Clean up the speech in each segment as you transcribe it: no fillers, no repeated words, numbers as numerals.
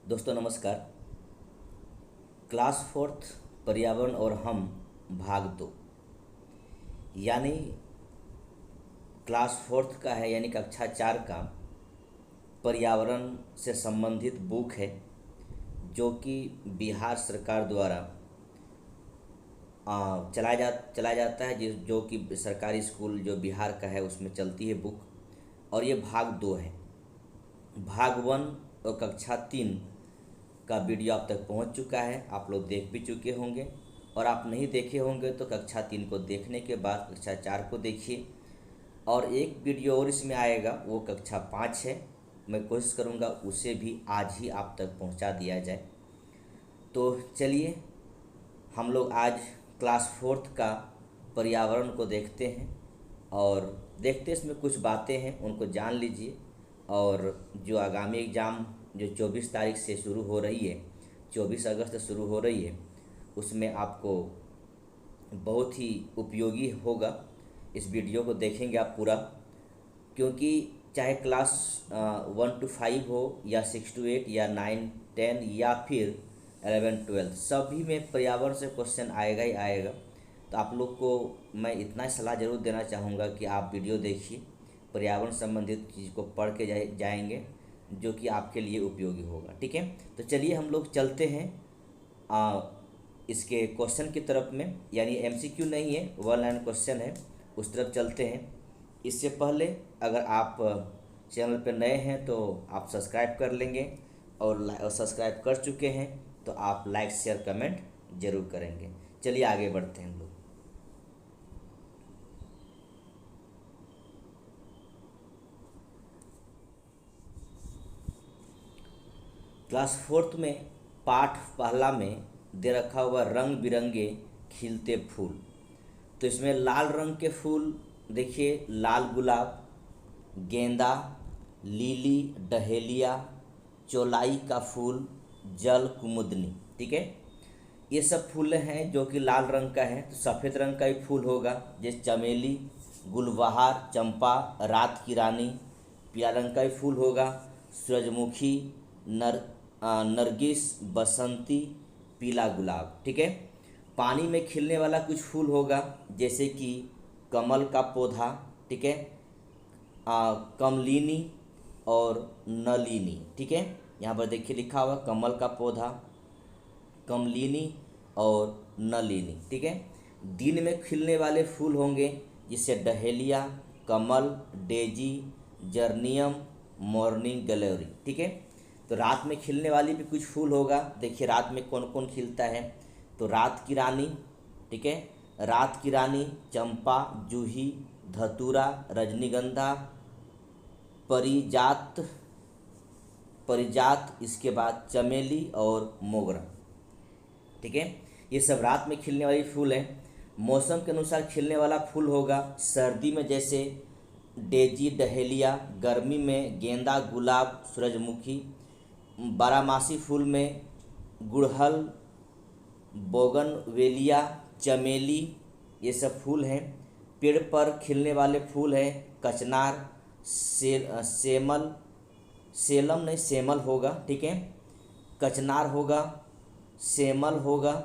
दोस्तों नमस्कार। Class fourth पर्यावरण और हम भाग दो, यानी क्लास फोर्थ का है, यानी कक्षा 4 का पर्यावरण से संबंधित बुक है, जो कि बिहार सरकार द्वारा चलाया जाता है, जो कि सरकारी स्कूल जो बिहार का है उसमें चलती है बुक। और ये भाग 2 है। भाग 1 और कक्षा 3 का वीडियो आप तक पहुंच चुका है, आप लोग देख भी चुके होंगे। और आप नहीं देखे होंगे तो कक्षा 3 को देखने के बाद कक्षा 4 को देखिए। और एक वीडियो और इसमें आएगा, वो कक्षा 5 है। मैं कोशिश करूँगा उसे भी आज ही आप तक पहुँचा दिया जाए। तो चलिए हम लोग आज क्लास फोर्थ का पर्यावरण को देखते हैं, और देखते इसमें कुछ बातें हैं उनको जान लीजिए। और जो आगामी एग्ज़ाम जो 24 तारीख से शुरू हो रही है, 24 अगस्त से शुरू हो रही है, उसमें आपको बहुत ही उपयोगी होगा। इस वीडियो को देखेंगे आप पूरा, क्योंकि चाहे क्लास 1 to 5 हो, या 6 to 8, या 9, 10, या फिर 11, 12, सभी में पर्यावरण से क्वेश्चन आएगा ही आएगा। तो आप लोग को मैं इतना सलाह ज़रूर देना चाहूँगा कि आप वीडियो देखिए, पर्यावरण संबंधित चीज़ को पढ़ के जाएंगे, जो कि आपके लिए उपयोगी होगा। ठीक है, तो चलिए हम लोग चलते हैं इसके क्वेश्चन की तरफ में, यानी एमसीक्यू नहीं है, वन लाइन क्वेश्चन है, उस तरफ चलते हैं। इससे पहले अगर आप चैनल पर नए हैं तो आप सब्सक्राइब कर लेंगे, और सब्सक्राइब कर चुके हैं तो आप लाइक शेयर कमेंट जरूर करेंगे। चलिए आगे बढ़ते हैं हम लोग। क्लास फोर्थ में पाठ पहला में दे रखा हुआ रंग बिरंगे खिलते फूल। तो इसमें लाल रंग के फूल देखिए, लाल गुलाब, गेंदा, लिली, डहेलिया, चौलाई का फूल, जल कुमुदनी। ठीक है, ये सब फूल हैं जो कि लाल रंग का है। तो सफ़ेद रंग का भी फूल होगा, जैसे चमेली, गुलबहार, चंपा, रात की रानी। पीला रंग का भी फूल होगा, सूरजमुखी, नरगिस, बसंती, पीला गुलाब। ठीक है, पानी में खिलने वाला कुछ फूल होगा, जैसे कि कमल का पौधा। ठीक है, कमलिनी और नलिनी। ठीक है, यहाँ पर देखिए लिखा हुआ कमल का पौधा, कमलिनी और नलिनी। ठीक है, दिन में खिलने वाले फूल होंगे, जिससे डहेलिया, कमल, डेजी, जर्नियम, मॉर्निंग ग्लोरी। ठीक है, तो रात में खिलने वाली भी कुछ फूल होगा। देखिए रात में कौन कौन खिलता है, तो रात की रानी। ठीक है, रात की रानी, चंपा, जूही, धतूरा, रजनीगंधा, परिजात परिजात इसके बाद चमेली और मोगरा। ठीक है, ये सब रात में खिलने वाली फूल हैं। मौसम के अनुसार खिलने वाला फूल होगा, सर्दी में जैसे डेजी, डहेलिया, गर्मी में गेंदा, गुलाब, सूरजमुखी, बारहमासी फूल में गुड़हल, बोगनवेलिया, चमेली, ये सब फूल हैं। पेड़ पर खिलने वाले फूल हैं कचनार, सेमल, सेलम नहीं सेमल होगा। ठीक है, कचनार होगा, सेमल होगा,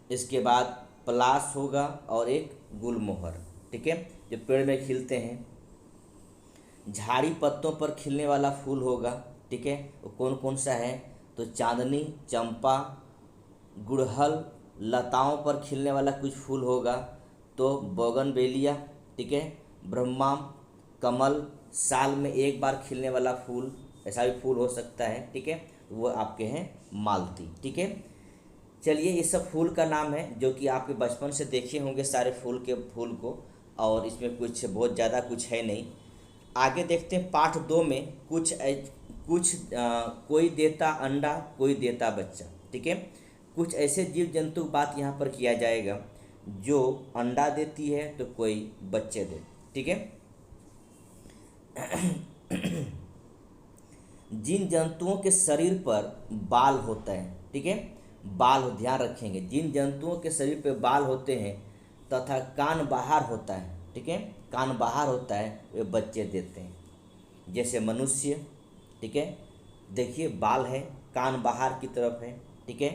इसके बाद पलास होगा, और एक गुलमोहर। ठीक है, जो पेड़ में खिलते हैं। झाड़ी पत्तों पर खिलने वाला फूल होगा। ठीक है, वो कौन कौन सा है, तो चांदनी, चंपा, गुड़हल। लताओं पर खिलने वाला कुछ फूल होगा, तो बोगनवेलिया। ठीक है, ब्रह्मा, कमल। साल में एक बार खिलने वाला फूल, ऐसा भी फूल हो सकता है। ठीक है, वो आपके हैं मालती। ठीक है, चलिए ये सब फूल का नाम है, जो कि आपके बचपन से देखे होंगे सारे फूल को, और इसमें कुछ बहुत ज़्यादा कुछ है नहीं। आगे देखते हैं पाठ 2 में कोई देता अंडा, कोई देता बच्चा। ठीक है, कुछ ऐसे जीव जंतु बात यहाँ पर किया जाएगा जो अंडा देती है तो कोई बच्चे दे। ठीक है, जिन जंतुओं के शरीर पर बाल होता है। ठीक है, बाल ध्यान रखेंगे, जिन जंतुओं के शरीर पर बाल होते हैं तथा कान बाहर होता है। ठीक है, कान बाहर होता है, वे बच्चे देते हैं, जैसे मनुष्य, ठीक है। देखिए बाल है, कान बाहर की तरफ है, ठीक है।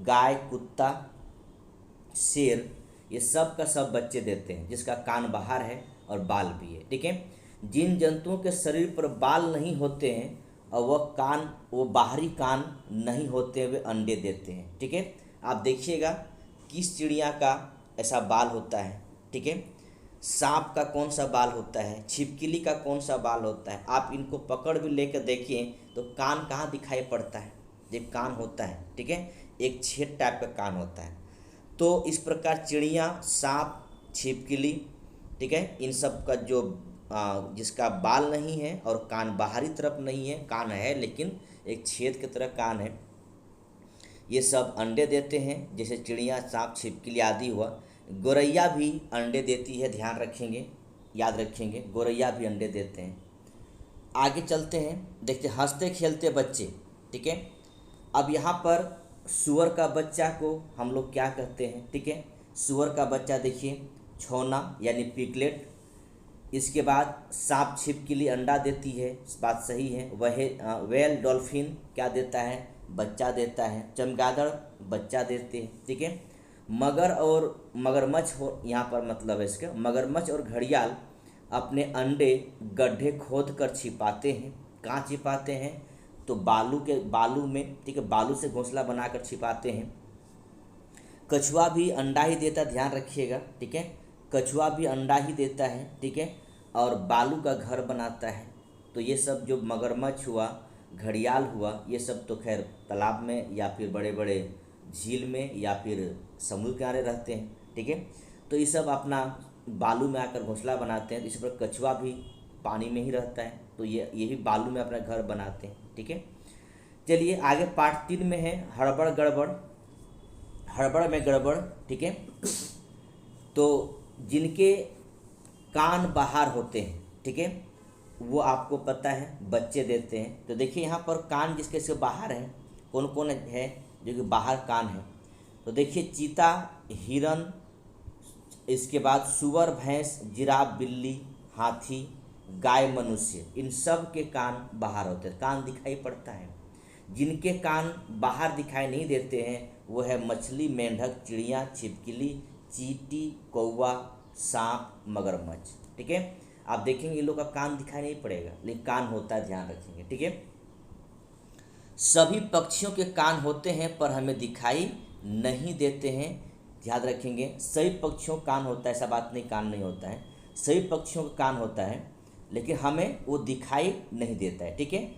गाय, कुत्ता, शेर, ये सब का सब बच्चे देते हैं जिसका कान बाहर है और बाल भी है, ठीक है। जिन जंतुओं के शरीर पर बाल नहीं होते हैं और वो बाहरी कान नहीं होते, वे अंडे देते हैं, ठीक है। आप देखिएगा किस चिड़िया का ऐसा बाल होता है, ठीक है। सांप का कौन सा बाल होता है, छिपकली का कौन सा बाल होता है। आप इनको पकड़ भी लेकर देखिए तो कान कहाँ दिखाई पड़ता है, जब कान होता है, ठीक है, एक छेद टाइप का कान होता है। तो इस प्रकार चिड़िया, सांप, छिपकली, ठीक है, इन सब का जो जिसका बाल नहीं है और कान बाहरी तरफ नहीं है, कान है लेकिन एक छेद की तरह कान है, ये सब अंडे देते हैं। जैसे चिड़िया, सांप, छिपकली आदि हुआ। गौरैया भी अंडे देती है, ध्यान रखेंगे, याद रखेंगे, गौरैया भी अंडे देते हैं। आगे चलते हैं, देखते हंसते खेलते बच्चे, ठीक है। अब यहाँ पर सूअर का बच्चा को हम लोग क्या कहते हैं, ठीक है। सूअर का बच्चा देखिए छौना यानी पिगलेट। इसके बाद सांप, छिपकली अंडा देती है, बात सही है। वह व्हेल, डॉल्फिन क्या देता है, बच्चा देता है। चमगादड़ बच्चा देते हैं, ठीक है। मगर और मगरमच्छ हो, यहाँ पर मतलब है इसका, मगरमच्छ और घड़ियाल अपने अंडे गड्ढे खोद कर छिपाते हैं। कहाँ छिपाते हैं, तो बालू में, ठीक है, बालू से घोंसला बनाकर छिपाते हैं। कछुआ भी अंडा ही देता, ध्यान रखिएगा, ठीक है। कछुआ भी अंडा ही देता है, ठीक है, और बालू का घर बनाता है। तो ये सब जो मगरमच्छ हुआ, घड़ियाल हुआ, ये सब तो खैर तालाब में या फिर बड़े बड़े झील में या फिर समुद्र किनारे रहते हैं, ठीक है। तो ये सब अपना बालू में आकर घोंसला बनाते हैं। इसी पर कछुआ भी पानी में ही रहता है, तो ये भी बालू में अपना घर बनाते हैं, ठीक है। चलिए आगे पार्ट 3 में है हड़बड़ गड़बड़, हड़बड़ में गड़बड़, ठीक है। तो जिनके कान बाहर होते हैं, ठीक है, वो आपको पता है बच्चे देते हैं। तो देखिए यहाँ पर कान जिसके से बाहर हैं, कौन कौन है जो कि बाहर कान है, तो देखिए चीता, हिरन, इसके बाद सूअर, भैंस, जिराफ, बिल्ली, हाथी, गाय, मनुष्य, इन सब के कान बाहर होते हैं, कान दिखाई पड़ता है। जिनके कान बाहर दिखाई नहीं देते हैं वो है मछली, मेंढक, चिड़िया, छिपकली, चींटी, कौवा, सांप, मगरमच्छ, ठीक है। आप देखेंगे ये लोग का कान दिखाई नहीं पड़ेगा लेकिन कान होता है, ध्यान रखेंगे, ठीक है। सभी पक्षियों के कान होते हैं पर हमें दिखाई नहीं देते हैं, याद रखेंगे। सभी पक्षियों का कान होता है, ऐसा बात नहीं कान नहीं होता है, सभी पक्षियों का कान होता है लेकिन हमें वो दिखाई नहीं देता है, ठीक है।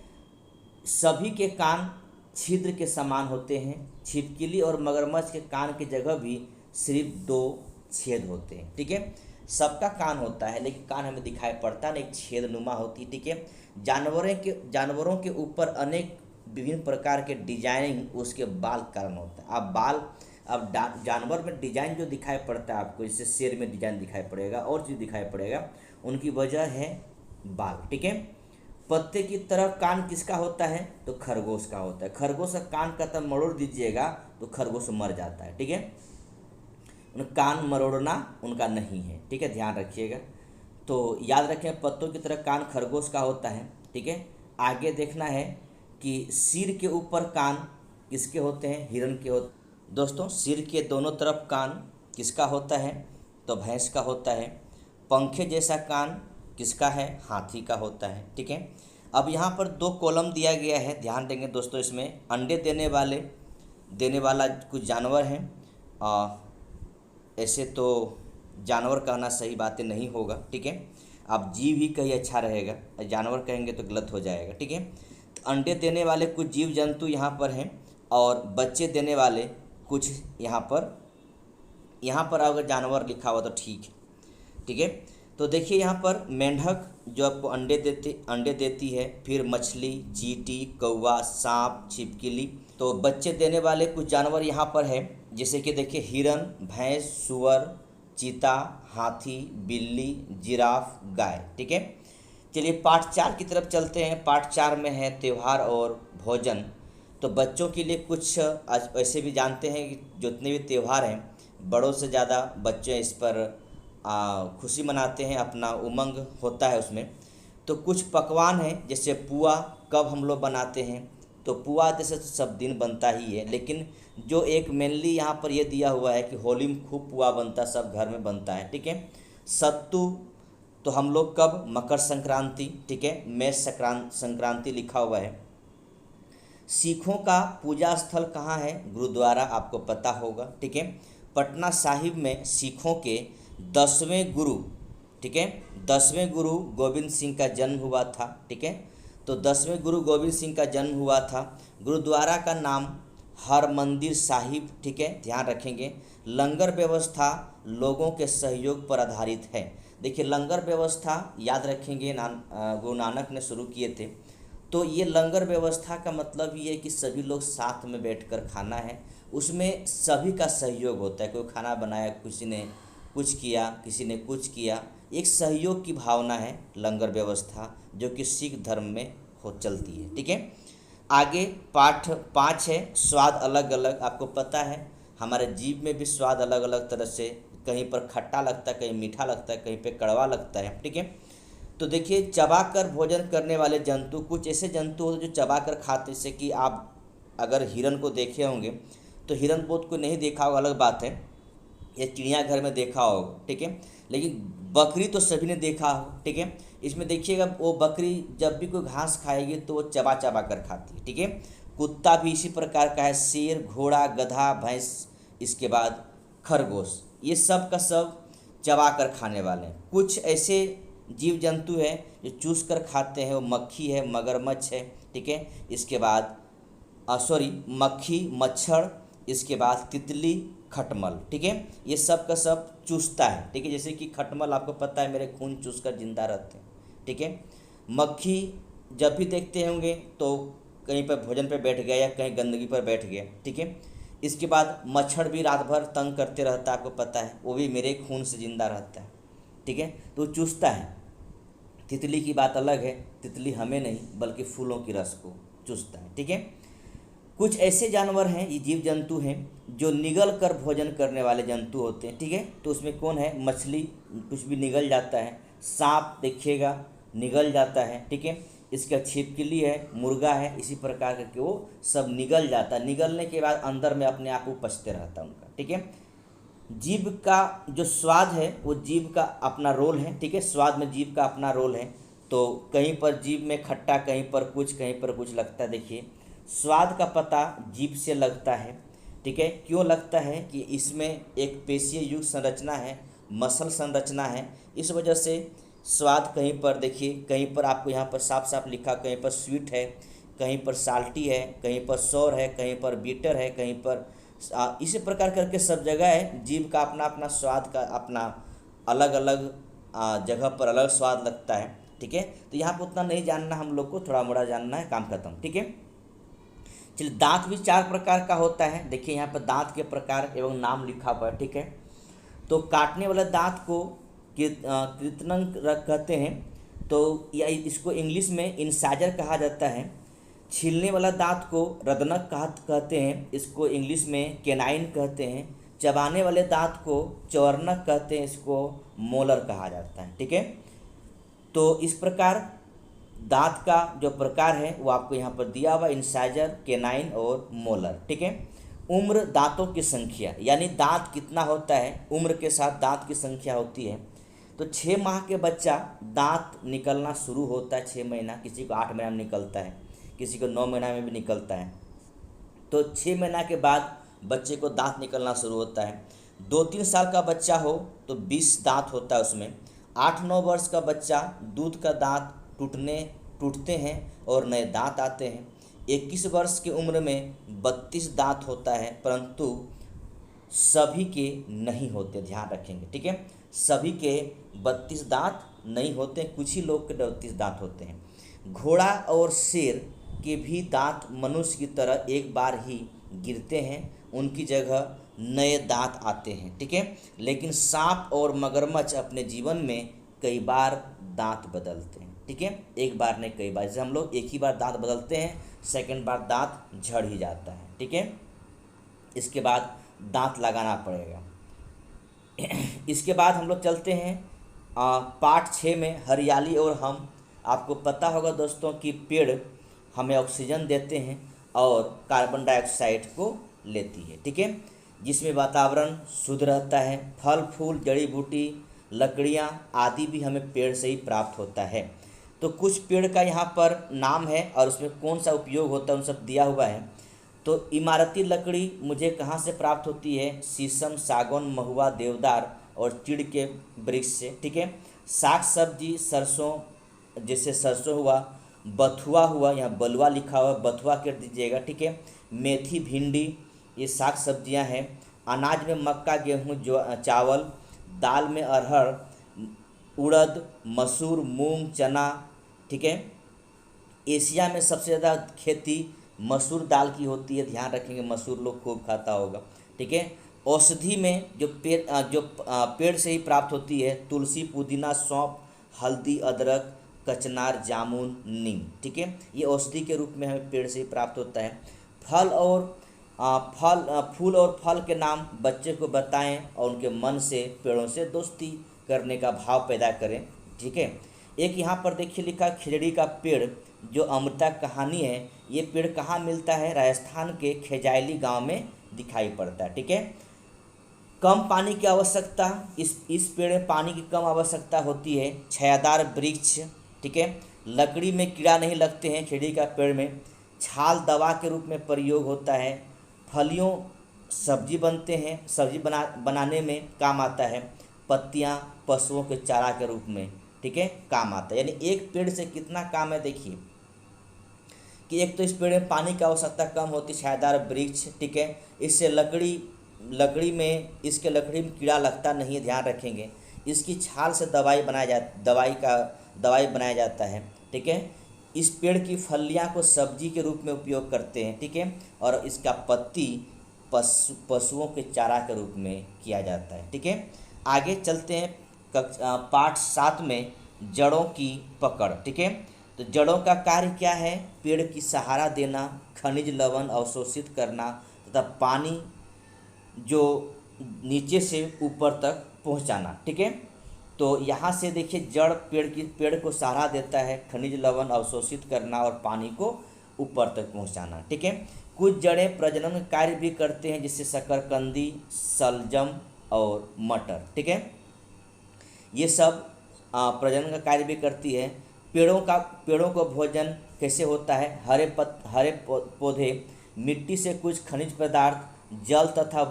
सभी के कान छिद्र के समान होते हैं। छिपकली और मगरमच्छ के कान की जगह भी सिर्फ 2 छेद होते हैं, ठीक है। सबका कान होता है लेकिन कान हमें दिखाई पड़ता नहीं, एक छेदनुमा होती है, ठीक है। जानवरों के ऊपर अनेक विभिन्न प्रकार के डिजाइनिंग उसके बाल के कारण होता है। अब जानवर में डिजाइन जो दिखाई पड़ता है आपको, जैसे शेर में डिजाइन दिखाई पड़ेगा और चीज़ दिखाई पड़ेगा, उनकी वजह है बाल, ठीक है। पत्ते की तरह कान किसका होता है, तो खरगोश का होता है। खरगोश का कान का तब मरोड़ दीजिएगा तो खरगोश मर जाता है, ठीक है। कान मरोड़ना उनका नहीं है, ठीक है, ध्यान रखिएगा। तो याद रखें पत्तों की तरह कान खरगोश का होता है, ठीक है। आगे देखना है कि सिर के ऊपर कान किसके होते हैं, हिरन के होते। दोस्तों सिर के दोनों तरफ कान किसका होता है, तो भैंस का होता है। पंखे जैसा कान किसका है, हाथी का होता है, ठीक है। अब यहाँ पर 2 कॉलम दिया गया है, ध्यान देंगे दोस्तों। इसमें अंडे देने वाला कुछ जानवर हैं। ऐसे तो जानवर कहना सही बातें नहीं होगा, ठीक है। आप जीव ही कहिए अच्छा रहेगा, जानवर कहेंगे तो गलत हो जाएगा, ठीक है। तो अंडे देने वाले कुछ जीव जंतु यहाँ पर हैं और बच्चे देने वाले कुछ यहाँ पर अगर जानवर लिखा हुआ तो ठीक है, ठीक है। तो देखिए यहाँ पर मेंढक जो आपको अंडे देती है, फिर मछली, चींटी, कौवा, सांप, छिपकली। तो बच्चे देने वाले कुछ जानवर यहाँ पर है, जैसे कि देखिए हिरन, भैंस, सूअर, चीता, हाथी, बिल्ली, जिराफ, गाय, ठीक है। चलिए पार्ट 4 की तरफ चलते हैं। पार्ट 4 में है त्यौहार और भोजन। तो बच्चों के लिए कुछ आज ऐसे भी जानते हैं कि जितने भी त्यौहार हैं, बड़ों से ज़्यादा बच्चे इस पर खुशी मनाते हैं, अपना उमंग होता है उसमें। तो कुछ पकवान हैं जैसे पुआ, कब हम लोग बनाते हैं, तो पुआ जैसे तो सब दिन बनता ही है, लेकिन जो एक मेनली यहाँ पर ये दिया हुआ है कि होली में खूब पुआ बनता है, सब घर में बनता है, ठीक है। सत्तू तो हम लोग कब, मकर संक्रांति, ठीक है, मेष संक्रांति लिखा हुआ है। सिखों का पूजा स्थल कहाँ है, गुरुद्वारा, आपको पता होगा, ठीक है। पटना साहिब में सिखों के 10वें गुरु, ठीक है, 10वें गुरु गोविंद सिंह का जन्म हुआ था, ठीक है। तो 10वें गुरु गोविंद सिंह का जन्म हुआ था। गुरुद्वारा का नाम हरमंदिर साहिब, ठीक है, ध्यान रखेंगे। लंगर व्यवस्था लोगों के सहयोग पर आधारित है। देखिए लंगर व्यवस्था याद रखेंगे, गुरु नानक ने शुरू किए थे। तो ये लंगर व्यवस्था का मतलब ये है कि सभी लोग साथ में बैठकर खाना है, उसमें सभी का सहयोग होता है। कोई खाना बनाया, किसी ने कुछ किया, किसी ने कुछ किया, एक सहयोग की भावना है लंगर व्यवस्था, जो कि सिख धर्म में हो चलती है, ठीक है। आगे पाठ 5 है, स्वाद अलग अलग। आपको पता है हमारे जीभ में भी स्वाद अलग अलग तरह से, कहीं पर खट्टा लगता है, कहीं मीठा लगता है, कहीं पे कड़वा लगता है, ठीक है। तो देखिए चबाकर भोजन करने वाले जंतु, कुछ ऐसे जंतु होते जो चबाकर खाते, जैसे कि आप अगर हिरन को देखे होंगे, तो हिरन बोध को नहीं देखा होगा अलग बात है, या चिड़ियाघर में देखा होगा, ठीक है, लेकिन बकरी तो सभी ने देखा हो, ठीक है। इसमें देखिएगा वो बकरी जब भी कोई घास खाएगी तो वो चबा चबा कर खाती है, ठीक है। कुत्ता भी इसी प्रकार का है, शेर, घोड़ा, गधा, भैंस, इसके बाद खरगोश, ये सब का सब चबा कर खाने वाले हैं। कुछ ऐसे जीव जंतु हैं जो चूस कर खाते हैं, वो मक्खी है, मगरमच्छ है, ठीक है, इसके बाद मक्खी, मच्छर, इसके बाद तितली, खटमल, ठीक है, ये सब का सब चूसता है, ठीक है। जैसे कि खटमल आपको पता है मेरे खून चूस कर जिंदा रहते हैं, ठीक है। मक्खी जब भी देखते होंगे तो कहीं पर भोजन पर बैठ गया या कहीं गंदगी पर बैठ गया, ठीक है। इसके बाद मच्छर भी रात भर तंग करते रहता है, आपको पता है, वो भी मेरे खून से जिंदा रहता है, ठीक है, तो चूसता है। तितली की बात अलग है, तितली हमें नहीं बल्कि फूलों की रस को चूसता है, ठीक है। कुछ ऐसे जानवर हैं, ये जीव जंतु हैं जो निगल कर भोजन करने वाले जंतु होते हैं, ठीक है। तो उसमें कौन है, मछली कुछ भी निगल जाता है, सांप देखिएगा निगल जाता है, ठीक है। इसका छिपकली है, मुर्गा है, इसी प्रकार के वो सब निगल जाता है। निगलने के बाद अंदर में अपने आप उपजते रहता है उनका, ठीक है। जीभ का जो स्वाद है वो जीभ का अपना रोल है, ठीक है, स्वाद में जीभ का अपना रोल है। तो कहीं पर जीभ में खट्टा, कहीं पर कुछ, कहीं पर कुछ लगता है। देखिए स्वाद का पता जीभ से लगता है, ठीक है। क्यों लगता है कि इसमें एक पेशीय युक्त संरचना है, मसल संरचना है, इस वजह से स्वाद कहीं पर देखिए, कहीं पर आपको यहाँ पर साफ साफ लिखा, कहीं पर स्वीट है, कहीं पर साल्टी है, कहीं पर सौर है, कहीं पर बीटर है, कहीं पर इसी प्रकार करके सब जगह है। जीभ का अपना अपना स्वाद का अपना अलग अलग जगह पर अलग स्वाद लगता है, ठीक है। तो यहाँ पर उतना नहीं जानना हम लोग को, थोड़ा मोड़ा जानना है, काम खत्म, ठीक है। चलिए दांत भी 4 प्रकार का होता है। देखिए यहाँ पर दांत के प्रकार एवं नाम लिखा हुआ है, ठीक है। तो काटने वाले दांत को कृतनक कहते हैं, तो या इसको इंग्लिश में इंसाइजर कहा जाता है। छीलने वाला दांत को रदनक कहते हैं, इसको इंग्लिश में केनाइन कहते हैं। चबाने वाले दांत को चवर्णक कहते हैं, इसको मोलर कहा जाता है, ठीक है। तो इस प्रकार दांत का जो प्रकार है वो आपको यहाँ पर दिया हुआ, इंसाइजर, केनाइन और मोलर, ठीक है। उम्र, दांतों की संख्या, यानी दांत कितना होता है, उम्र के साथ दांत की संख्या होती है। तो 6 माह के बच्चा दांत निकलना शुरू होता है, 6 महीना, किसी को 8 महीना में निकलता है, किसी को 9 महीना में भी निकलता है। तो 6 महीना के बाद बच्चे को दांत निकलना शुरू होता है। 2-3 साल का बच्चा हो तो 20 दांत होता है उसमें। 8-9 वर्ष का बच्चा दूध का दांत टूटते हैं और नए दांत आते हैं। 21 वर्ष की उम्र में 32 दांत होता है, परंतु सभी के नहीं होते, ध्यान रखेंगे, ठीक है। सभी के 32 दांत नहीं होते, कुछ ही लोग के 32 दांत होते हैं। घोड़ा और शेर के भी दांत मनुष्य की तरह एक बार ही गिरते हैं, उनकी जगह नए दांत आते हैं, ठीक है। लेकिन सांप और मगरमच्छ अपने जीवन में कई बार दांत बदलते हैं, ठीक है, एक बार नहीं कई बार। जैसे हम लोग एक ही बार दांत बदलते हैं, सेकंड बार दांत झड़ ही जाता है, ठीक है। इसके बाद दांत लगाना पड़ेगा। इसके बाद हम लोग चलते हैं पाठ 6 में, हरियाली और हम। आपको पता होगा दोस्तों कि पेड़ हमें ऑक्सीजन देते हैं और कार्बन डाइऑक्साइड को लेती है, ठीक है, जिसमें वातावरण शुद्ध रहता है। फल फूल जड़ी बूटी लकड़ियाँ आदि भी हमें पेड़ से ही प्राप्त होता है। तो कुछ पेड़ का यहाँ पर नाम है और उसमें कौन सा उपयोग होता है उन सब दिया हुआ है। तो इमारती लकड़ी मुझे कहाँ से प्राप्त होती है? शीशम, सागौन, महुआ, देवदार और चीड़ के वृक्ष से, ठीक है। साग सब्जी सरसों, जैसे सरसों हुआ, बथुआ हुआ, यहाँ बलुआ लिखा हुआ है, बथुआ कर दीजिएगा, ठीक है। मेथी, भिंडी, ये साग सब्जियाँ हैं। अनाज में मक्का, गेहूँ, जो चावल, दाल में अरहर, उड़द, मसूर, मूंग, चना, ठीक है। एशिया में सबसे ज़्यादा खेती मसूर दाल की होती है, ध्यान रखेंगे, मसूर लोग खूब खाता होगा, ठीक है। औषधि में जो पेड़ से ही प्राप्त होती है, तुलसी, पुदीना, सौंफ, हल्दी, अदरक, कचनार, जामुन, नीम, ठीक है, ये औषधि के रूप में हमें पेड़ से ही प्राप्त होता है। फूल और फल के नाम बच्चे को बताएं और उनके मन से पेड़ों से दोस्ती करने का भाव पैदा करें, ठीक है। एक यहाँ पर देखिए लिखा, खिजड़ी का पेड़ जो अमृता कहानी है, ये पेड़ कहाँ मिलता है? राजस्थान के खेजाइली गांव में दिखाई पड़ता है, ठीक है। कम पानी की आवश्यकता, इस पेड़ में पानी की कम आवश्यकता होती है। छायादार वृक्ष, ठीक है। लकड़ी में कीड़ा नहीं लगते हैं खिजड़ी का पेड़ में। छाल दवा के रूप में प्रयोग होता है। फलियों सब्जी बनते हैं, सब्जी बनाने में काम आता है। पत्तियां पशुओं के चारा के रूप में, ठीक है, काम आता है। यानी एक पेड़ से कितना काम है, देखिए कि एक तो इस पेड़ में पानी की आवश्यकता कम होती, छायादार वृक्ष, ठीक है। इससे लकड़ी में कीड़ा लगता नहीं है, ध्यान रखेंगे। इसकी छाल से दवाई बनाया जाता है, ठीक है। इस पेड़ की फलियां को सब्जी के रूप में उपयोग करते हैं, ठीक है। और इसका पत्ती पशुओं के चारा के रूप में किया जाता है, ठीक है। आगे चलते हैं पाठ 7 में, जड़ों की पकड़, ठीक है। तो जड़ों का कार्य क्या है? पेड़ की सहारा देना, खनिज लवण अवशोषित करना तथा पानी जो नीचे से ऊपर तक पहुंचाना, ठीक है। तो यहाँ से देखिए, जड़ पेड़ को सहारा देता है, खनिज लवण अवशोषित करना और पानी को ऊपर तक पहुंचाना, ठीक है। कुछ जड़ें प्रजनन कार्य भी करते हैं, जैसे शकरकंदी, शलजम और मटर, ठीक है। ये सब प्रजनन का कार्य भी करती है। पेड़ों को भोजन कैसे होता है? हरे पौधे मिट्टी से कुछ खनिज पदार्थ, जल तथा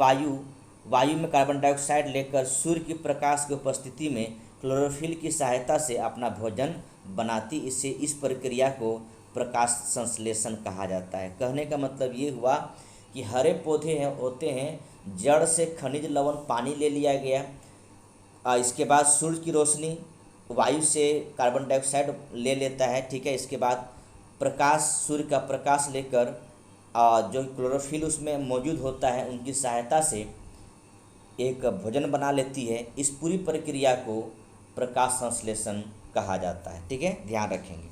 वायु में कार्बन डाइऑक्साइड लेकर सूर्य की प्रकाश की उपस्थिति में क्लोरोफिल की सहायता से अपना भोजन बनाती। इससे इस प्रक्रिया को प्रकाश संश्लेषण कहा जाता है। कहने का मतलब ये हुआ कि हरे पौधे होते हैं, जड़ से खनिज लवण पानी ले लिया गया, इसके बाद सूर्य की रोशनी वायु से कार्बन डाइऑक्साइड ले लेता है, ठीक है। इसके बाद सूर्य का प्रकाश लेकर जो क्लोरोफिल उसमें मौजूद होता है, उनकी सहायता से एक भोजन बना लेती है। इस पूरी प्रक्रिया को प्रकाश संश्लेषण कहा जाता है, ठीक है, ध्यान रखेंगे।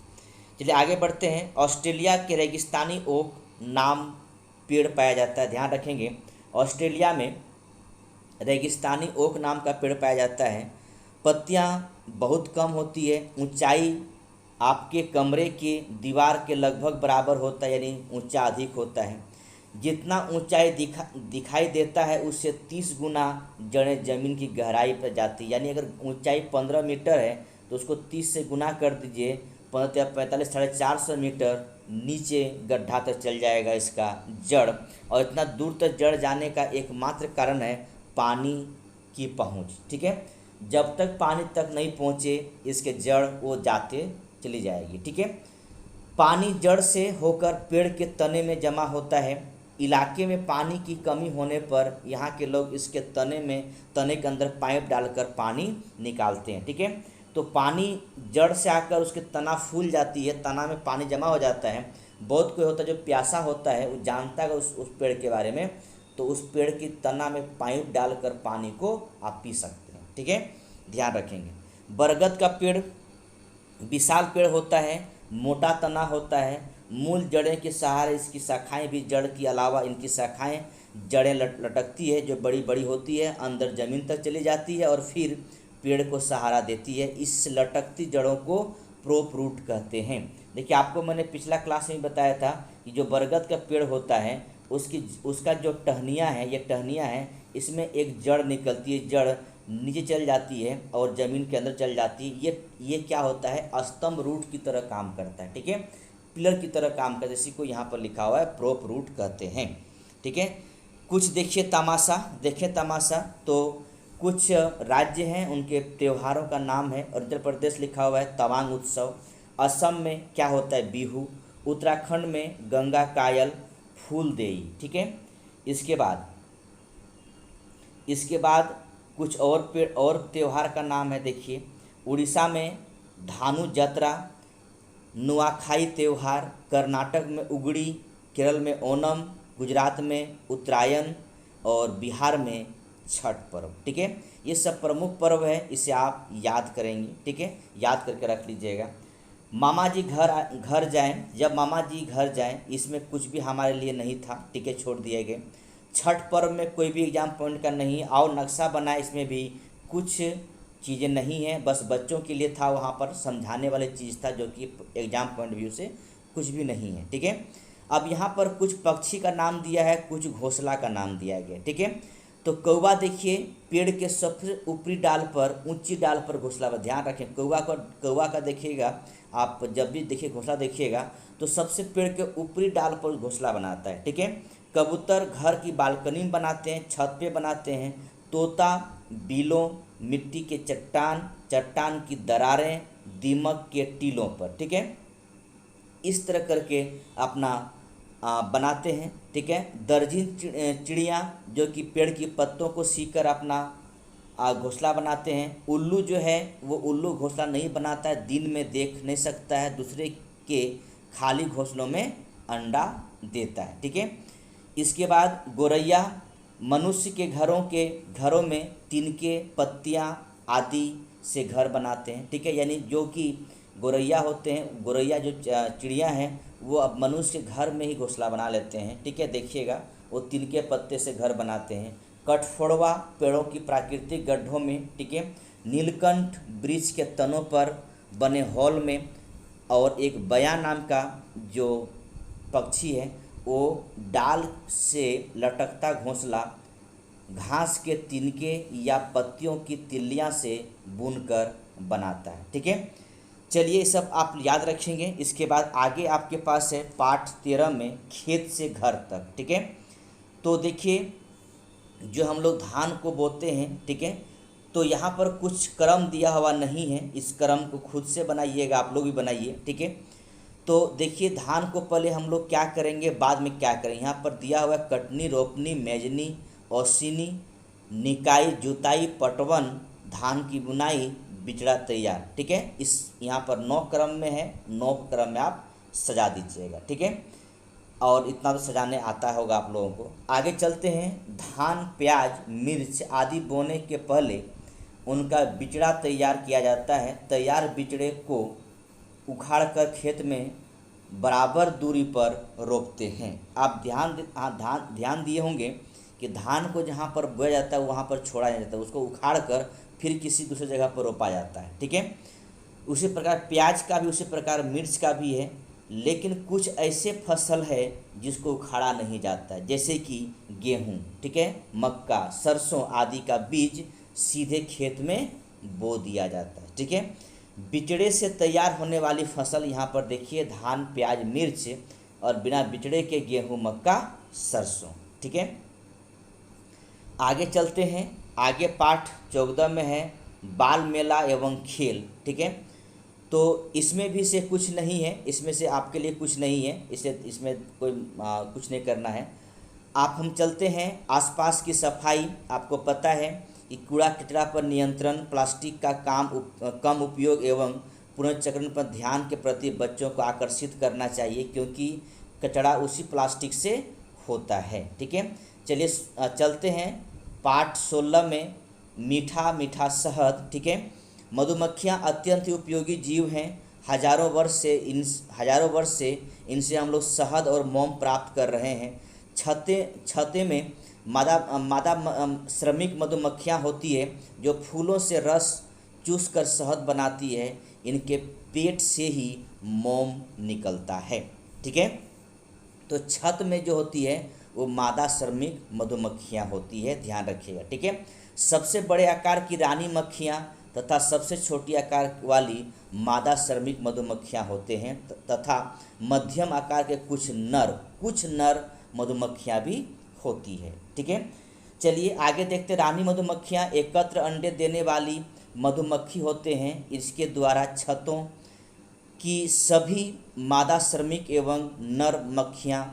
चलिए आगे बढ़ते हैं। ऑस्ट्रेलिया के रेगिस्तानी ओक नाम पेड़ पाया जाता है, ध्यान रखेंगे। ऑस्ट्रेलिया में रेगिस्तानी ओक नाम का पेड़ पाया जाता है। पत्तियां बहुत कम होती है, ऊंचाई आपके कमरे के दीवार के लगभग बराबर होता है, यानी ऊंचा अधिक होता है। जितना ऊंचाई दिखाई देता है उससे 30 गुना जड़ें जमीन की गहराई पर जाती है। यानी अगर ऊंचाई 15 मीटर है तो उसको 30 से गुना कर दीजिए, 45 450 मीटर नीचे गड्ढा तक चल जाएगा इसका जड़। और इतना दूर तक जड़ जाने का एकमात्र कारण है पानी की पहुंच, ठीक है। जब तक पानी तक नहीं पहुंचे इसके जड़ वो जाते चली जाएगी, ठीक है। पानी जड़ से होकर पेड़ के तने में जमा होता है। इलाके में पानी की कमी होने पर यहाँ के लोग इसके तने के अंदर पाइप डालकर पानी निकालते हैं, ठीक है। तो पानी जड़ से आकर उसके तना फूल जाती है, तना में पानी जमा हो जाता है। बहुत कोई होता है जो प्यासा होता है, वो जानता है उस पेड़ के बारे में, तो उस पेड़ की तना में पाइप डालकर पानी को आप पी सकते हैं, ठीक है, ध्यान रखेंगे। बरगद का पेड़ विशाल पेड़ होता है, मोटा तना होता है। मूल जड़ें के सहारे इसकी शाखाएं भी, जड़ के अलावा इनकी शाखाएं जड़ें लटकती है, जो बड़ी बड़ी होती है, अंदर ज़मीन तक चली जाती है और फिर पेड़ को सहारा देती है। इस लटकती जड़ों को प्रोप रूट कहते हैं। देखिए आपको मैंने पिछला क्लास में बताया था कि जो बरगद का पेड़ होता है उसका जो टहनियाँ है, ये टहनियाँ हैं, इसमें एक जड़ निकलती है, जड़ नीचे चल जाती है और ज़मीन के अंदर चल जाती है। ये क्या होता है, स्तंभ रूट की तरह काम करता है, ठीक है, पिलर की तरह काम करता है। इसी को यहाँ पर लिखा हुआ है प्रोप रूट कहते हैं, ठीक है। कुछ देखिए तमाशा, देखें तमाशा। तो कुछ राज्य हैं उनके त्योहारों का नाम है। अरुणाचल प्रदेश लिखा हुआ है तवांग उत्सव, असम में क्या होता है बिहू, उत्तराखंड में गंगा कायल फूलदेई, ठीक है। इसके बाद कुछ और त्यौहार का नाम है। देखिए उड़ीसा में धानु जत्रा, नुआखाई त्यौहार, कर्नाटक में उगड़ी, केरल में ओनम, गुजरात में उत्तरायण और बिहार में छठ पर्व, ठीक है। ये सब प्रमुख पर्व है, इसे आप याद करेंगे, ठीक है, याद करके रख लीजिएगा। मामा जी घर जाएं, जब मामा जी घर जाएं, इसमें कुछ भी हमारे लिए नहीं था, ठीक है, छोड़ दिए गए। छठ पर्व में कोई भी एग्जाम पॉइंट का नहीं, और नक्शा बनाए, इसमें भी कुछ चीज़ें नहीं हैं, बस बच्चों के लिए था, वहाँ पर समझाने वाली चीज़ था, जो कि एग्जाम पॉइंट व्यू से कुछ भी नहीं है, ठीक है। अब यहाँ पर कुछ पक्षी का नाम दिया है, कुछ घोंसला का नाम दिया गया, ठीक है। तो कौवा देखिए पेड़ के सबसे ऊपरी डाल पर, ऊंची डाल पर घोंसला, पर ध्यान रखें, कौवा का देखिएगा आप, जब भी देखिए घोंसला देखिएगा तो सबसे पेड़ के ऊपरी डाल पर घोंसला बनाता है, ठीक है। कबूतर घर की बालकनी में बनाते हैं, छत पे बनाते हैं। तोता बिलों, मिट्टी के चट्टान की दरारें, दीमक के टीलों पर, ठीक है, इस तरह करके अपना बनाते हैं, ठीक है। दर्जन चिड़ियाँ जो कि पेड़ की पत्तों को सीकर अपना घोंसला बनाते हैं। उल्लू जो है वो उल्लू घोंसला नहीं बनाता है, दिन में देख नहीं सकता है, दूसरे के खाली घोंसलों में अंडा देता है, ठीक है। इसके बाद गोरैया मनुष्य के घरों में तिनके, पत्तियाँ आदि से घर बनाते हैं, ठीक है। यानी जो कि गोरैया होते हैं, गोरैया जो चिड़िया हैं, वो अब मनुष्य के घर में ही घोंसला बना लेते हैं, ठीक है। देखिएगा वो तिनके पत्ते से घर बनाते हैं। कठफोड़वा पेड़ों की प्राकृतिक गड्ढों में, ठीक है। नीलकंठ वृक्ष के तनों पर बने हॉल में। और एक बया नाम का जो पक्षी है वो डाल से लटकता घोंसला घास के तिनके या पत्तियों की तिल्लियां से बुनकर बनाता है, ठीक है। चलिए ये सब आप याद रखेंगे। इसके बाद आगे आपके पास है पाठ 13 में खेत से घर तक, ठीक है। तो देखिए जो हम लोग धान को बोते हैं, ठीक है, तो यहाँ पर कुछ क्रम दिया हुआ नहीं है, इस क्रम को खुद से बनाइएगा, आप लोग भी बनाइए, ठीक है। तो देखिए धान को पहले हम लोग क्या करेंगे, बाद में क्या करेंगे। यहाँ पर दिया हुआ है कटनी, रोपनी, मेजनी, ओसिनी, निकाई, जुताई, पटवन, धान की बुनाई, बिचड़ा तैयार, ठीक है। इस यहाँ पर 9 क्रम में है, 9 क्रम में आप सजा दीजिएगा, ठीक है। और इतना तो सजाने आता होगा आप लोगों को। आगे चलते हैं। धान, प्याज, मिर्च आदि बोने के पहले उनका बिचड़ा तैयार किया जाता है। तैयार बिचड़े को उखाड़कर खेत में बराबर दूरी पर रोपते हैं। आप ध्यान दिए होंगे कि धान को जहाँ पर बोया जाता है वहाँ पर छोड़ा नहीं जाता है, उसको उखाड़ कर फिर किसी दूसरी जगह पर रोपा जाता है, ठीक है। उसी प्रकार प्याज का भी, उसी प्रकार मिर्च का भी है। लेकिन कुछ ऐसे फसल है जिसको उखाड़ा नहीं जाता है, जैसे कि गेहूँ, ठीक है, मक्का, सरसों आदि का बीज सीधे खेत में बो दिया जाता है, ठीक है। बिचड़े से तैयार होने वाली फसल यहाँ पर देखिए धान, प्याज, मिर्च, और बिना बिचड़े के गेहूँ, मक्का, सरसों, ठीक है। आगे चलते हैं। आगे पाठ 14 में है बाल मेला एवं खेल, ठीक है। तो इसमें भी से कुछ नहीं है, इसमें से आपके लिए कुछ नहीं है, इसमें कोई कुछ नहीं करना है। हम चलते हैं आसपास की सफाई। आपको पता है कि कूड़ा कचरा पर नियंत्रण, प्लास्टिक का कम उपयोग एवं पुनर्चक्रण पर ध्यान के प्रति बच्चों को आकर्षित करना चाहिए, क्योंकि कचरा उसी प्लास्टिक से होता है, ठीक है। चलिए चलते हैं पाठ 16 में मीठा मीठा शहद, ठीक है। मधुमक्खियाँ अत्यंत ही उपयोगी जीव हैं। हजारों वर्ष से इनसे हम लोग शहद और मोम प्राप्त कर रहे हैं। छत्ते में मादा श्रमिक मधुमक्खियाँ होती है जो फूलों से रस चूस कर शहद बनाती है। इनके पेट से ही मोम निकलता है। ठीक है, तो छत में जो होती है वो मादा श्रमिक मधुमक्खियाँ होती है, ध्यान रखिएगा। ठीक है, सबसे बड़े आकार की रानी मक्खियाँ तथा सबसे छोटी आकार वाली मादा श्रमिक मधुमक्खियाँ होते हैं तथा मध्यम आकार के कुछ नर मधुमक्खियाँ भी होती है। ठीक है, चलिए आगे देखते। रानी मधुमक्खियाँ एकत्र अंडे देने वाली मधुमक्खी होते हैं। इसके द्वारा छतों की सभी मादा श्रमिक एवं नर मक्खियाँ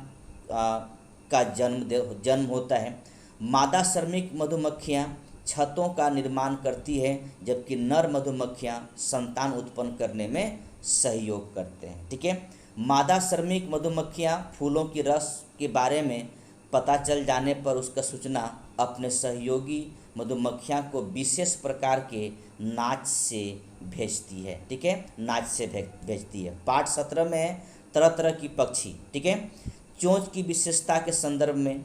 का जन्म होता है। मादा श्रमिक मधुमक्खियाँ छतों का निर्माण करती है जबकि नर मधुमक्खियाँ संतान उत्पन्न करने में सहयोग करते हैं। ठीक है, मादा श्रमिक मधुमक्खियाँ फूलों की रस के बारे में पता चल जाने पर उसका सूचना अपने सहयोगी मधुमक्खियाँ को विशेष प्रकार के नाच से भेजती है। ठीक है, नाच से भेजती है। पाठ 17 में है तरह तरह की पक्षी। ठीक है, चोंच की विशेषता के संदर्भ में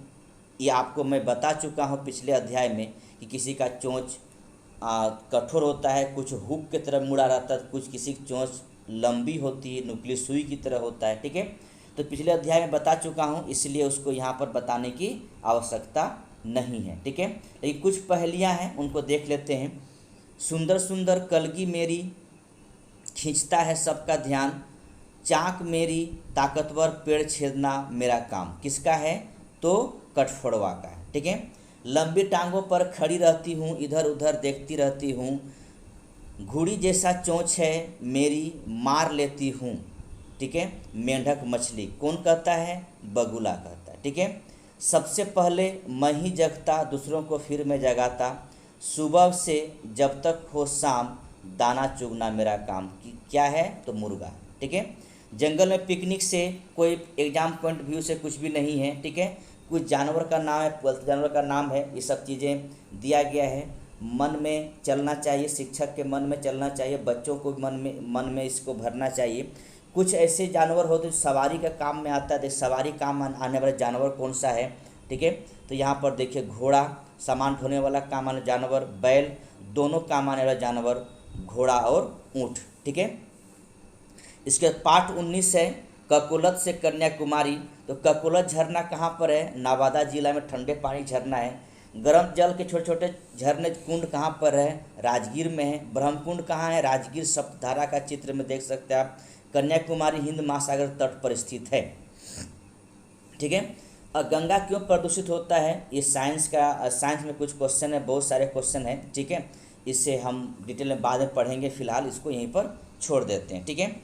ये आपको मैं बता चुका हूँ पिछले अध्याय में कि किसी का चोंच कठोर होता है, कुछ हुक की तरह मुड़ा रहता है, कुछ किसी की चोंच लंबी होती है, नुकीली सुई की तरह होता है। ठीक है, तो पिछले अध्याय में बता चुका हूँ, इसलिए उसको यहाँ पर बताने की आवश्यकता नहीं है। ठीक है, लेकिन कुछ पहेलियाँ हैं उनको देख लेते हैं। सुंदर सुंदर कलगी मेरी खींचता है सबका ध्यान, चाक मेरी ताकतवर पेड़ छेदना मेरा काम। किसका है? तो कठफोड़वा का है। ठीक है, लंबी टांगों पर खड़ी रहती हूँ, इधर उधर देखती रहती हूँ, घुड़ी जैसा चोंच है मेरी, मार लेती हूँ। ठीक है, मेंढक मछली। कौन कहता है? बगुला कहता है। ठीक है, सबसे पहले मैं ही जगता, दूसरों को फिर मैं जगाता, सुबह से जब तक हो शाम दाना चुगना मेरा काम। क्या है? तो मुर्गा। ठीक है, जंगल में पिकनिक से कोई एग्जाम पॉइंट व्यू से कुछ भी नहीं है। ठीक है, कुछ जानवर का नाम है, जानवर का नाम है, ये सब चीज़ें दिया गया है। मन में चलना चाहिए, शिक्षक के मन में चलना चाहिए, बच्चों को मन में इसको भरना चाहिए। कुछ ऐसे जानवर होते जो सवारी का काम में आता है। देख सवारी काम आने वाला जानवर कौन सा है? ठीक है, तो यहाँ पर देखिए घोड़ा, सामान ढोने वाला काम आने जानवर, बैल, दोनों काम आने वाला जानवर घोड़ा और ऊँट। ठीक है, इसके पाठ 19 है ककोलत से कन्याकुमारी। तो ककोलत झरना कहाँ पर है? नवादा जिला में ठंडे पानी झरना है। गर्म जल के छोटे छोटे झरने कुंड कहाँ पर है? राजगीर में है। ब्रह्मकुंड कहाँ है? राजगीर सप्तधारा का चित्र में देख सकते हैं आप। कन्याकुमारी हिंद महासागर तट पर स्थित है। ठीक है, और गंगा क्यों प्रदूषित होता है? ये साइंस में कुछ क्वेश्चन है, बहुत सारे क्वेश्चन है। ठीक है, इससे हम डिटेल में बाद में पढ़ेंगे, फिलहाल इसको यहीं पर छोड़ देते हैं। ठीक है,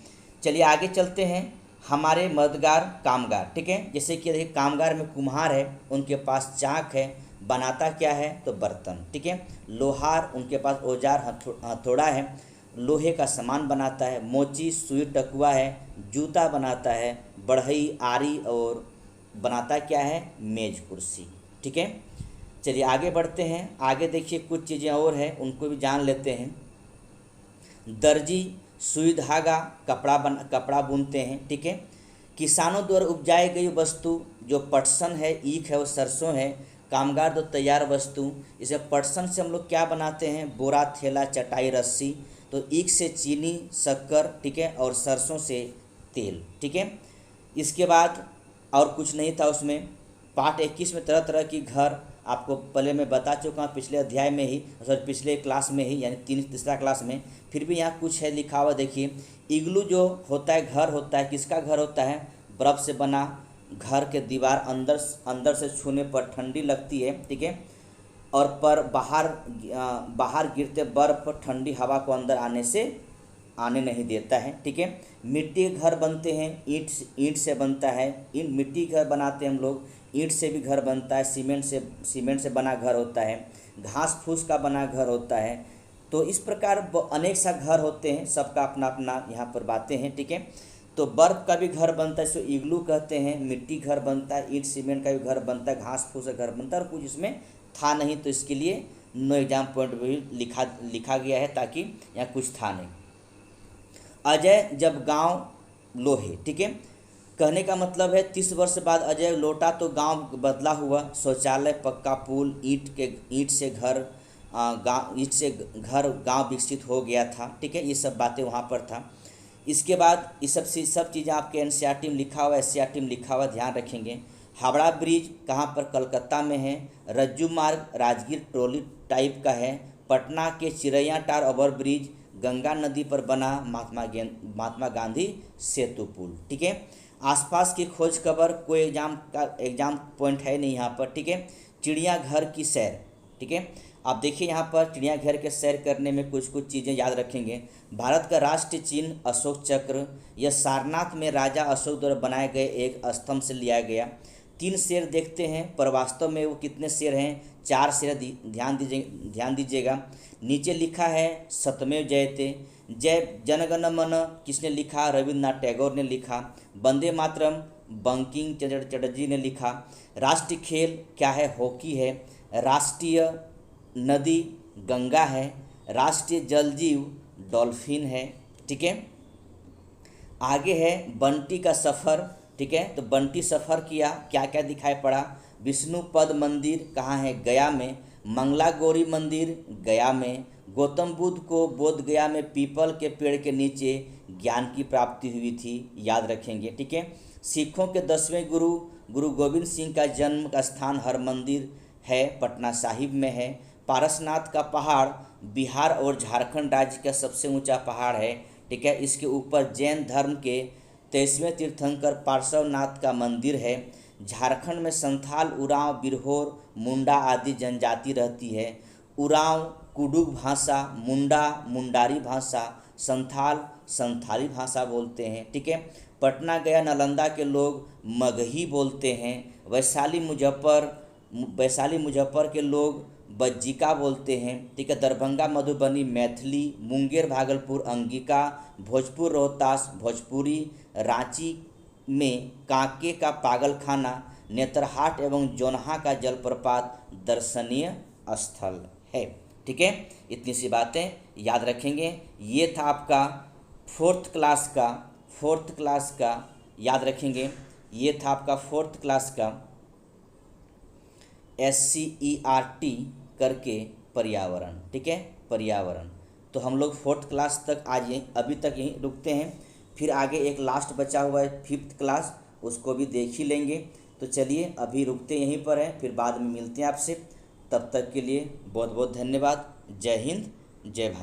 चलिए आगे चलते हैं। हमारे मददगार कामगार। ठीक है, जैसे कि देखिए कामगार में कुम्हार है, उनके पास चाक है, बनाता क्या है? तो बर्तन। ठीक है, लोहार, उनके पास औजार हथौड़ा है, लोहे का सामान बनाता है। मोची सुई टकुआ है, जूता बनाता है। बढ़ई आरी और बनाता क्या है? मेज कुर्सी। ठीक है, चलिए आगे बढ़ते हैं। आगे देखिए कुछ चीज़ें और हैं, उनको भी जान लेते हैं। दर्जी सुई धागा कपड़ा बुनते हैं। ठीक है, किसानों द्वारा उपजाई गई वस्तु जो पटसन है, ईख है और सरसों है। कामगार दो तैयार वस्तु, इसे पटसन से हम लोग क्या बनाते हैं? बोरा, थैला, चटाई, रस्सी। तो ईख से चीनी, शक्कर। ठीक है, और सरसों से तेल। ठीक है, इसके बाद और कुछ नहीं था उसमें। पाठ 21 में तरह तरह की घर आपको पहले मैं बता चुका हूँ पिछले अध्याय में ही, सॉरी पिछले क्लास में ही, यानी तीसरा क्लास में। फिर भी यहाँ कुछ है लिखा हुआ, देखिए। इग्लू जो होता है घर होता है, किसका घर होता है? बर्फ़ से बना घर के दीवार अंदर से छूने पर ठंडी लगती है। ठीक है, और पर बाहर गिरते बर्फ़ ठंडी हवा को अंदर आने नहीं देता है। ठीक है, मिट्टी के घर बनते हैं, ईंट से बनता है। मिट्टी घर बनाते हैं हम लोग, ईंट से भी घर बनता है, सीमेंट से बना घर होता है, घास फूस का बना घर होता है। तो इस प्रकार अनेक सा घर होते हैं, सबका अपना अपना यहाँ पर बातें हैं। ठीक है, तो बर्फ़ का भी घर बनता है, इसको इग्लू कहते हैं। मिट्टी घर बनता है, ईंट सीमेंट का भी घर बनता है, घास फूस का घर बनता है। और कुछ इसमें था नहीं, तो इसके लिए नो एग्जाम पॉइंट भी लिखा गया है, ताकि यहाँ कुछ था नहीं। अजय जब गांव लोहे। ठीक है, कहने का मतलब है 30 वर्ष बाद अजय लौटा तो गांव बदला हुआ। शौचालय, पक्का पुल, ईंट से घर, गाँव, इससे घर गांव विकसित हो गया था। ठीक है, ये सब बातें वहाँ पर था। इसके बाद ये सब चीज़ें आपके एनसीईआरटी में लिखा हुआ, एससीईआरटी में लिखा हुआ, ध्यान रखेंगे। हावड़ा ब्रिज कहाँ पर? कलकत्ता में है। रज्जू मार्ग राजगीर ट्रॉली टाइप का है। पटना के चिरैया टार ओवर ब्रिज गंगा नदी पर बना महात्मा गांधी सेतु पुल। ठीक है, आसपास की खोज खबर, कोई एग्जाम पॉइंट है नहीं यहाँ पर। ठीक है, चिड़ियाघर की सैर। ठीक है, आप देखिए यहाँ पर चिड़ियाघर के सैर करने में कुछ कुछ चीज़ें याद रखेंगे। भारत का राष्ट्रीय चिन्ह अशोक चक्र, यह सारनाथ में राजा अशोक द्वारा बनाए गए एक स्तंभ से लिया गया। 3 शेर देखते हैं, पर वास्तव में वो कितने शेर हैं? 4 शेर। ध्यान दीजिएगा। नीचे लिखा है सत्यमेव जयते। जय जनगण मन किसने लिखा? रविन्द्रनाथ टैगोर ने लिखा। वंदे मातरम बंकिम चंद्र चटर्जी ने लिखा। राष्ट्रीय खेल क्या है? हॉकी है। राष्ट्रीय नदी गंगा है। राष्ट्रीय जल जीव डॉल्फिन है। ठीक है, आगे है बंटी का सफ़र। ठीक है, तो बंटी सफ़र किया, क्या क्या दिखाई पड़ा? विष्णुपद मंदिर कहाँ है? गया में। मंगला गौरी मंदिर गया में। गौतम बुद्ध को बोध गया में पीपल के पेड़ के नीचे ज्ञान की प्राप्ति हुई थी, याद रखेंगे। ठीक है, सिखों के 10वें गुरु गुरु गोविंद सिंह का जन्म का स्थान हरमंदिर है, पटना साहिब में है। पारसनाथ का पहाड़ बिहार और झारखंड राज्य का सबसे ऊंचा पहाड़ है। ठीक है, इसके ऊपर जैन धर्म के 23वें तीर्थंकर पार्श्वनाथ का मंदिर है। झारखंड में संथाल, उरांव, बिरहोर, मुंडा आदि जनजाति रहती है। उरांव कुडुग भाषा, मुंडा मुंडारी भाषा, संथाल संथाली भाषा बोलते हैं। ठीक है, पटना गया नालंदा के लोग मगही बोलते हैं। वैशाली मुजफ्फर के लोग बज्जिका बोलते हैं। ठीक है, दरभंगा मधुबनी मैथिली, मुंगेर भागलपुर अंगिका, भोजपुर रोहतास भोजपुरी, रांची में कांके का पागलखाना, नेतरहाट एवं जोनहा का जलप्रपात दर्शनीय स्थल है। ठीक है, इतनी सी बातें याद रखेंगे। ये था आपका फोर्थ क्लास का याद रखेंगे। ये था आपका 4th क्लास का SCERT करके पर्यावरण। ठीक है, पर्यावरण। तो हम लोग 4th क्लास तक आज अभी तक यहीं रुकते हैं। फिर आगे एक लास्ट बचा हुआ है 5th क्लास, उसको भी देख ही लेंगे। तो चलिए अभी रुकते यहीं पर हैं, फिर बाद में मिलते हैं आपसे। तब तक के लिए बहुत बहुत धन्यवाद। जय हिंद, जय भारत।